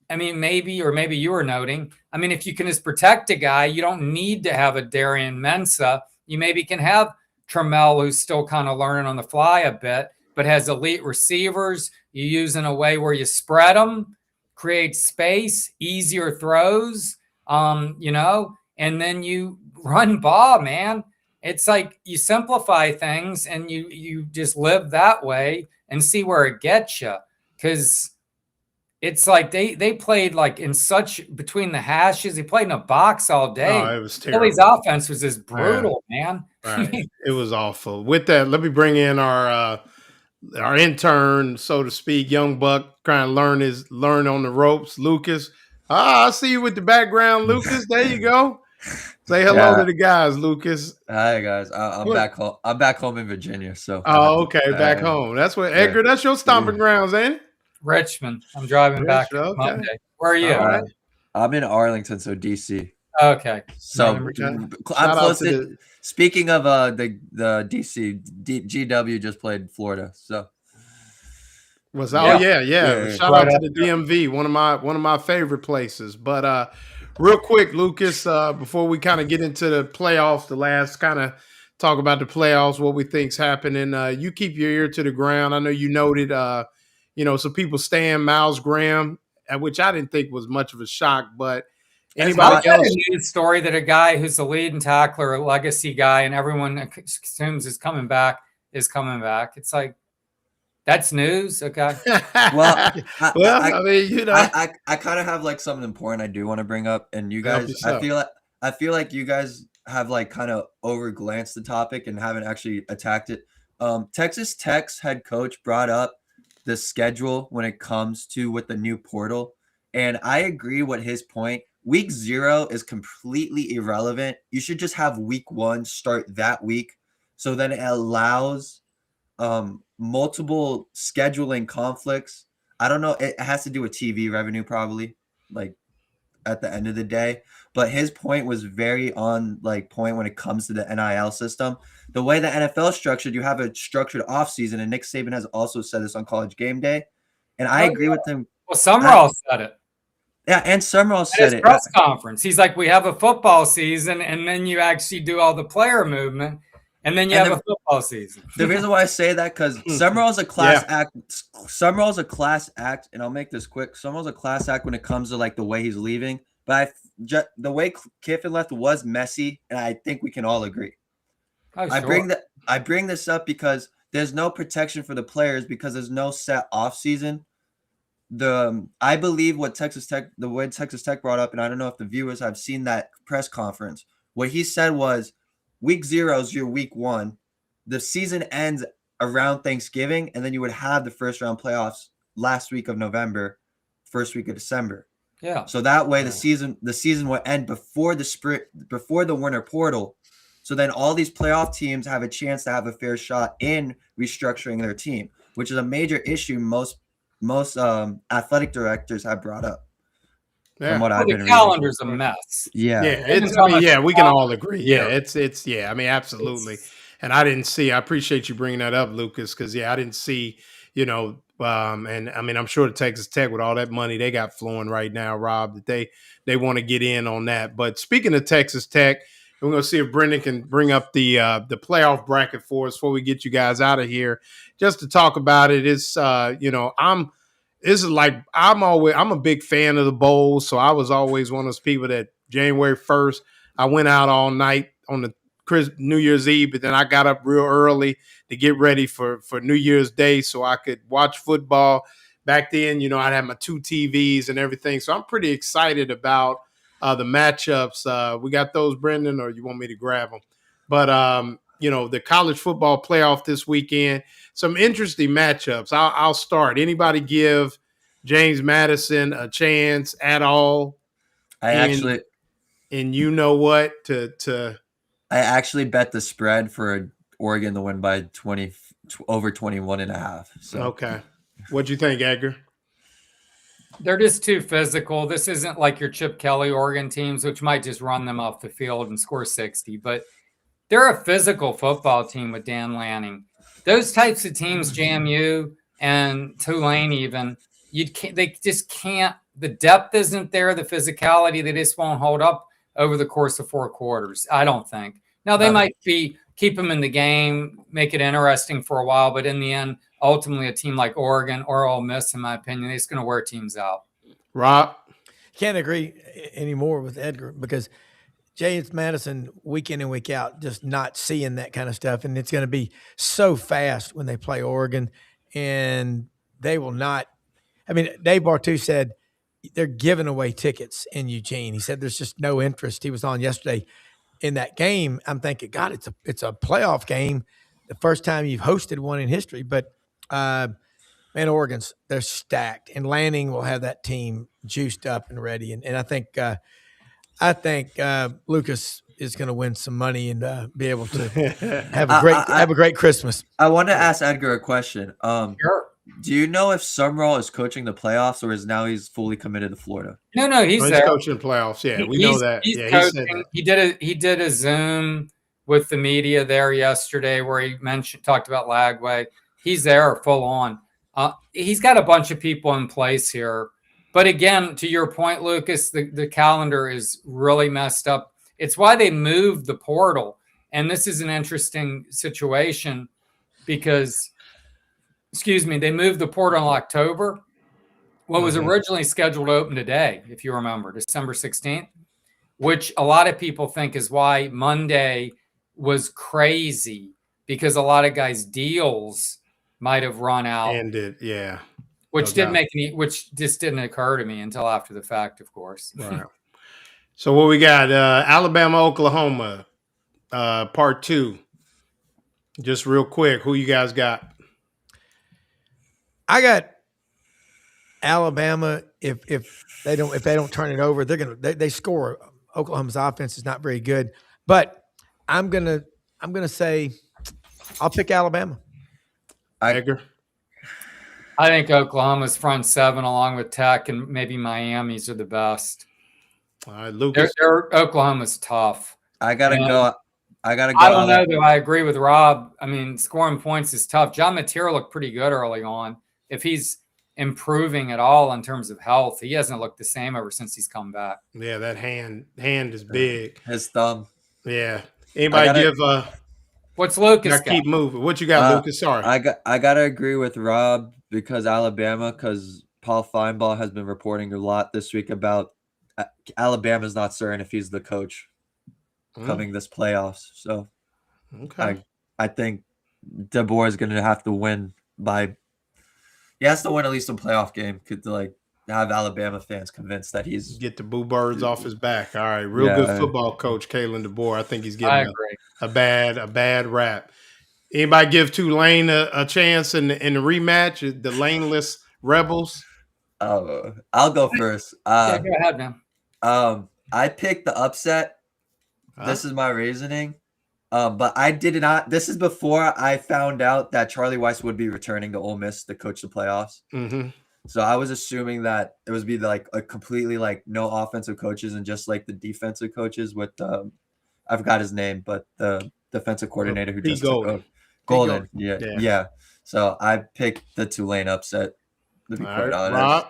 I mean, maybe you were noting, if you can just protect a guy, you don't need to have a Darian Mensah. You maybe can have Trammell, who's still kind of learning on the fly a bit, but has elite receivers. You use in a way where you spread them, create space, easier throws, and then you run Ball, man. It's like you simplify things and you just live that way and see where it gets you. Because it's like they played like in such between the hashes. They played in a box all day. Oh, it was terrible. Philly's offense was just brutal, man. Right. It was awful. With that, let me bring in our intern, so to speak, young buck, trying to learn on the ropes. Lucas. I see you with the background, Lucas. There you go. Say hello to the guys, Lucas. Hi guys. I'm back home. I'm back home in Virginia. So. Oh, okay, back home. That's what Edgar. That's your stomping grounds, ain't it? Richmond. I'm driving back Monday. Where are you? Right. I'm in Arlington, so DC. Okay. So I'm close to. Speaking of the DC, GW just played Florida. So. Shout out to the DMV, one of my favorite places. But real quick, Lucas, before we kind of get into the playoffs, the last kind of talk about the playoffs, what we think's happening. You keep your ear to the ground. I know you noted, some people staying Miles Graham, which I didn't think was much of a shock. But anybody else? A news story that a guy who's the leading tackler, a legacy guy, and everyone assumes is coming back. It's like. That's news, okay. Well, I kind of have like something important I do want to bring up, and you guys, I feel like you guys have like kind of overglanced the topic and haven't actually attacked it. Texas Tech's head coach brought up the schedule when it comes to with the new portal, and I agree with his point. Week 0 is completely irrelevant. You should just have week 1 start that week, so then it allows multiple scheduling conflicts. I don't know. It has to do with TV revenue, probably, like at the end of the day. But his point was very on like point when it comes to the NIL system. The way the NFL is structured, you have a structured offseason, and Nick Saban has also said this on College Game Day. And I agree with him. Well, Sumrall said it. Yeah, and Sumrall said it. Press conference. He's like, we have a football season, and then you actually do all the player movement. And then you have a football seaon. The reason why I say that, because Sumrall's a class act. Sumrall's a class act, and I'll make this quick. Sumrall's a class act when it comes to like the way he's leaving. But the way Kiffin left was messy, and I think we can all agree. Oh, sure. I bring this up because there's no protection for the players because there's no set off season. I believe what the way Texas Tech brought up, and I don't know if the viewers have seen that press conference. What he said was, Week 0 is your week 1. The season ends around Thanksgiving, and then you would have the first round playoffs last week of November, first week of December. Yeah. So that way the season will end before the winter portal. So then all these playoff teams have a chance to have a fair shot in restructuring their team. which is a major issue most athletic directors have brought up. Yeah. From what I've been the reading. calendar's a mess. Yeah, we can all agree. Yeah, it's I mean, absolutely. And I appreciate you bringing that up, Lucas, because I didn't see, and I mean, I'm sure the Texas Tech, with all that money they got flowing right now, Rob, that they want to get in on that. But speaking of Texas Tech, we're going to see if Brendan can bring up the playoff bracket for us before we get you guys out of here, just to talk about it. It's I'm a big fan of the bowl, so I was always one of those people that January 1st, I went out all night on the New Year's Eve, but then I got up real early to get ready for New Year's Day so I could watch football. Back then, I'd have my 2 TVs and everything, so I'm pretty excited about the matchups. We got those, Brendan, or you want me to grab them? But the college football playoff this weekend, some interesting matchups. I'll start. Anybody give James Madison a chance at all? I actually bet the spread for Oregon to win by over 21.5. So okay. What'd you think, Edgar? They're just too physical. This isn't like your Chip Kelly Oregon teams, which might just run them off the field and score 60. But they're a physical football team with Dan Lanning. Those types of teams, JMU and Tulane even, they just can't. The depth isn't there. The physicality, they just won't hold up over the course of 4 quarters, I don't think. Now, they might keep them in the game, make it interesting for a while, but in the end, ultimately, a team like Oregon or Ole Miss, in my opinion, they're just going to wear teams out. Rob? Can't agree anymore with Edgar, because James Madison, week in and week out, just not seeing that kind of stuff. And it's going to be so fast when they play Oregon, and they will not. I mean, Dave Bartu said they're giving away tickets in Eugene. He said there's just no interest. He was on yesterday in that game. I'm thinking, God, it's a playoff game, the first time you've hosted one in history. But man, they're stacked, and Lanning will have that team juiced up and ready. And I think Lucas is going to win some money and be able to have a great Christmas. I want to ask Edgar a question. Sure. Do you know if Sumrall is coaching the playoffs, or he's fully committed to Florida? No, he's coaching the playoffs. Yeah, we know that. He's coaching. He did a Zoom with the media there yesterday where he talked about Lagway. He's there full on. He's got a bunch of people in place here. But again, to your point, Lucas, the calendar is really messed up. It's why they moved the portal. And this is an interesting situation because, they moved the portal in October. What was originally scheduled to open today, if you remember, December 16th, which a lot of people think is why Monday was crazy, because a lot of guys' deals might have run out. Ended, yeah. Which just didn't occur to me until after the fact, of course. Right. So what we got? Alabama, Oklahoma, part 2. Just real quick, who you guys got? I got Alabama. If they don't turn it over, they score. Oklahoma's offense is not very good, but I'm gonna say I'll pick Alabama. Edgar? I think Oklahoma's front 7, along with Tech and maybe Miami's, are the best. All right, Lucas. Oklahoma's tough. I gotta go. I don't know, though. I agree with Rob. I mean, scoring points is tough. John Mateer looked pretty good early on. If he's improving at all in terms of health, he hasn't looked the same ever since he's come back. Yeah, that hand is big. His thumb. Yeah. Anybody give what's Lucas? Keep moving. What you got, Lucas? Sorry. I gotta agree with Rob because Paul Feinbaugh has been reporting a lot this week about Alabama's not certain if he's the coach coming this playoffs. So I think DeBoer is gonna have to win he has to win at least a playoff game to have Alabama fans convinced that he's get the boo birds off his back. All right, good football coach Kalen DeBoer. I think he's getting a bad rap. Anybody give Tulane a chance in the rematch? The laneless Rebels. I'll go first. Go ahead, man. I picked the upset. This is my reasoning. But I did not. This is before I found out that Charlie Weiss would be returning to Ole Miss to coach the playoffs. Mm-hmm. So I was assuming that it was be like a completely like no offensive coaches and just like the defensive coaches with I forgot his name, but the defensive coordinator who just took over. Golden. Yeah. So I picked the Tulane upset, to be quite honest. Rob?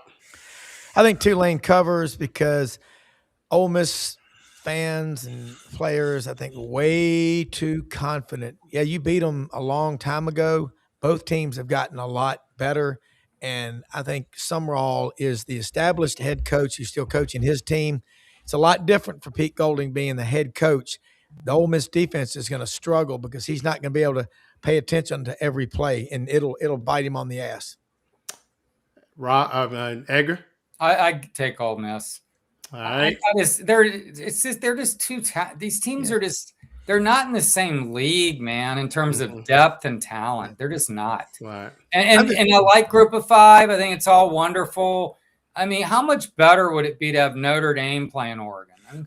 I think Tulane covers because Ole Miss fans and players, I think, way too confident. Yeah, you beat them a long time ago. Both teams have gotten a lot better. And I think Sumrall is the established head coach who's still coaching his team. It's a lot different for Pete Golding being the head coach. The Ole Miss defense is going to struggle because he's not going to be able to pay attention to every play, and it'll bite him on the ass. Edgar? I take Ole Miss. All right. They're just too these teams are just they're not in the same league, man, in terms of depth and talent. They're just not. Right. And I like Group of Five. I think it's all wonderful. I mean, how much better would it be to have Notre Dame playing Oregon? I mean,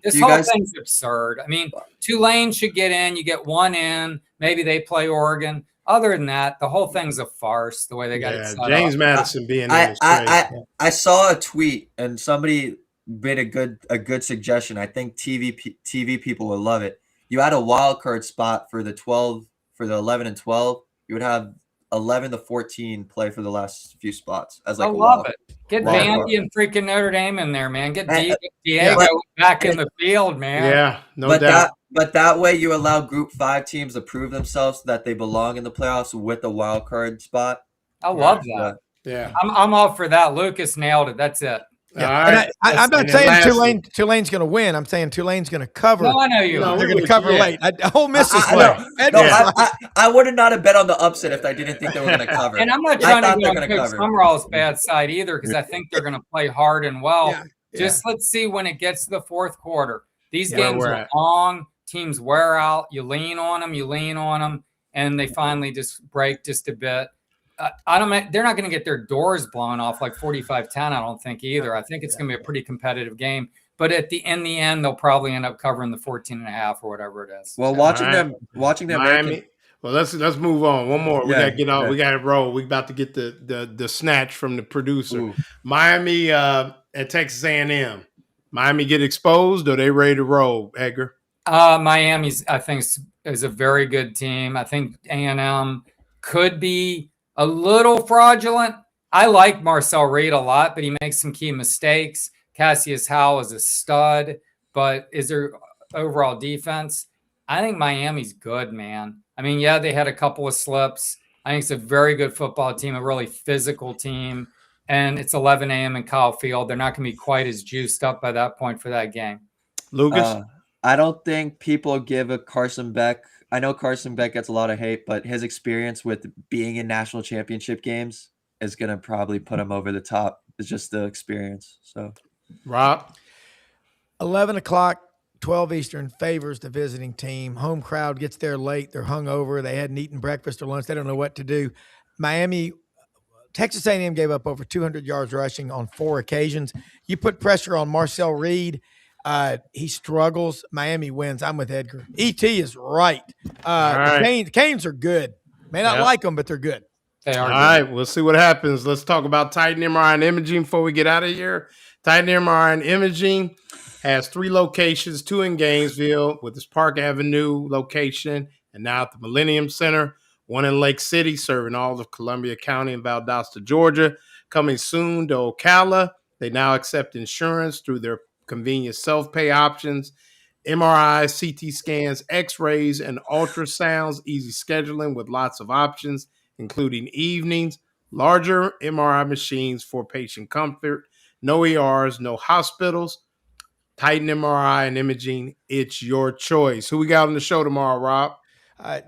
this whole thing's absurd. I mean, Tulane should get in. You get one in. Maybe they play Oregon. Other than that, the whole thing's a farce. The way they got it set James up. Madison being in is crazy. I saw a tweet and somebody made a good suggestion. I think TV people would love it. You had a wild card spot for the 11 and 12. You would have 11 to 14 play for the last few spots as like I love it. Get Vandy and freaking Notre Dame in there, man. Get Diego back in the field, man. Yeah, no doubt. But that way you allow Group 5 teams to prove themselves that they belong in the playoffs with a wild card spot. I love that. Yeah. I'm all for that. Lucas nailed it. That's it. Yeah. Right. I'm not saying Tulane's going to win. I'm saying Tulane's going to cover. No, I know you. They're going to cover late. Ole Miss is late. I would not have bet on the upset if I didn't think they were going to cover. And I'm not trying to go on Coach Sumrall's bad side either because I think they're going to play hard and well. Just let's see when it gets to the fourth quarter. These games are long. Teams wear out. You lean on them, and they finally just break just a bit. They're not going to get their doors blown off like 45-10, I don't think either. I think it's going to be a pretty competitive game. But in the end, they'll probably end up covering the 14.5 or whatever it is. Well, watching them Miami. Well, let's move on. One more. We got to get on. We got to roll. We about to get the snatch from the producer. Ooh. Miami at Texas A&M. Miami get exposed, or they ready to roll, Edgar? Miami's, I think, is a very good team. I think A&M could be a little fraudulent. I like Marcel Reed a lot, but he makes some key mistakes. Cassius Howell is a stud, but is there overall defense? I think Miami's good, man. I mean, yeah, they had a couple of slips. I think it's a very good football team, a really physical team, and it's 11 a.m. in Kyle Field. They're not going to be quite as juiced up by that point for that game. Lucas? I don't think people give a Carson Beck. I know Carson Beck gets a lot of hate, but his experience with being in national championship games is going to probably put him over the top. It's just the experience. So, Rob? 11 o'clock, 12 Eastern favors the visiting team. Home crowd gets there late. They're hungover. They hadn't eaten breakfast or lunch. They don't know what to do. Texas A&M gave up over 200 yards rushing on 4 occasions. You put pressure on Marcel Reed. He struggles. Miami wins. I'm with Edgar. ET is right. The Canes are good. May not like them, but they're good. They are. All right, we'll see what happens. Let's talk about Titan MRI and Imaging before we get out of here. Titan MRI and Imaging has 3 locations, 2 in Gainesville with its Park Avenue location, and now at the Millennium Center, 1 in Lake City, serving all of Columbia County and Valdosta, Georgia. Coming soon to Ocala. They now accept insurance through their convenient self-pay options, MRIs, CT scans, X-rays, and ultrasounds, easy scheduling with lots of options, including evenings, larger MRI machines for patient comfort, no ERs, no hospitals. Titan MRI and Imaging, it's your choice. Who we got on the show tomorrow, Rob?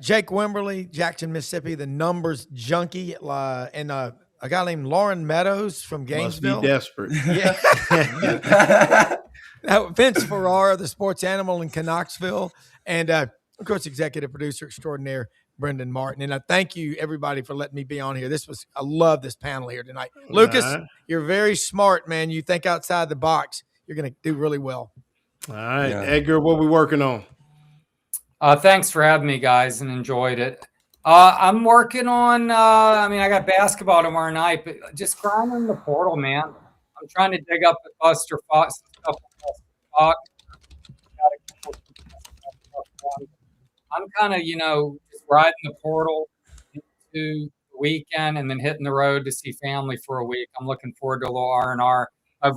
Jake Wimberly, Jackson, Mississippi, the numbers junkie, and a guy named Loren Meadow from Gainesville. Must be desperate. Yeah. Vince Ferrara, the sports animal in Knoxville, and of course, executive producer extraordinaire Brendan Martin. And I thank you, everybody, for letting me be on here. I love this panel here tonight. Lucas, you're very smart, man. You think outside the box. You're going to do really well. All right, Edgar, what we working on? Thanks for having me, guys, and enjoyed it. I'm working on, I got basketball tomorrow night, but just grinding the portal, man. I'm trying to dig up the Buster Fox stuff. I'm kind of, just riding the portal into the weekend and then hitting the road to see family for a week. I'm looking forward to a little R&R. My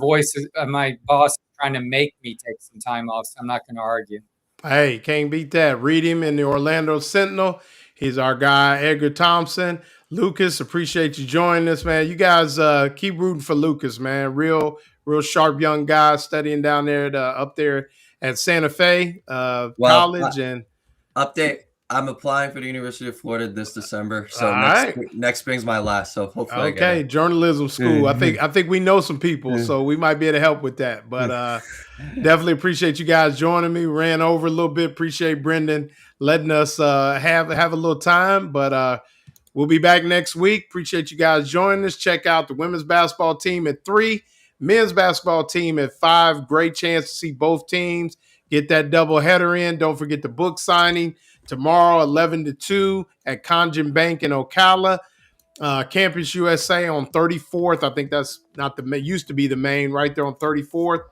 boss is trying to make me take some time off, so I'm not going to argue. Hey, can't beat that. Read him in the Orlando Sentinel. He's our guy, Edgar Thompson. Lucas, appreciate you joining us, man. You guys keep rooting for Lucas, man. Real sharp young guy studying down there up there at Santa Fe College. And update, I'm applying for the University of Florida this December. So next spring's my last. So hopefully okay, I get it. Journalism school. I think we know some people, so we might be able to help with that. But definitely appreciate you guys joining me. Ran over a little bit. Appreciate Brendan letting us have a little time. But we'll be back next week. Appreciate you guys joining us. Check out the women's basketball team at 3, men's basketball team at 5. Great chance to see both teams. Get that double header in. Don't forget the book signing tomorrow, 11 to 2 at Conjun Bank in Ocala. Campus USA on 34th. I think that's not used to be the main, right there on 34th,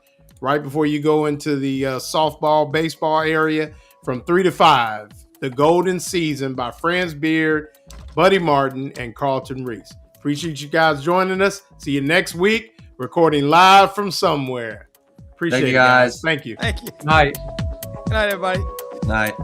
right before you go into the softball, baseball area from 3 to 5. The Golden Season by Franz Beard, Buddy Martin, and Carlton Reese. Appreciate you guys joining us. See you next week, recording live from somewhere. Appreciate it, guys. Thank you. Thank you. Night. Good night, everybody. Night.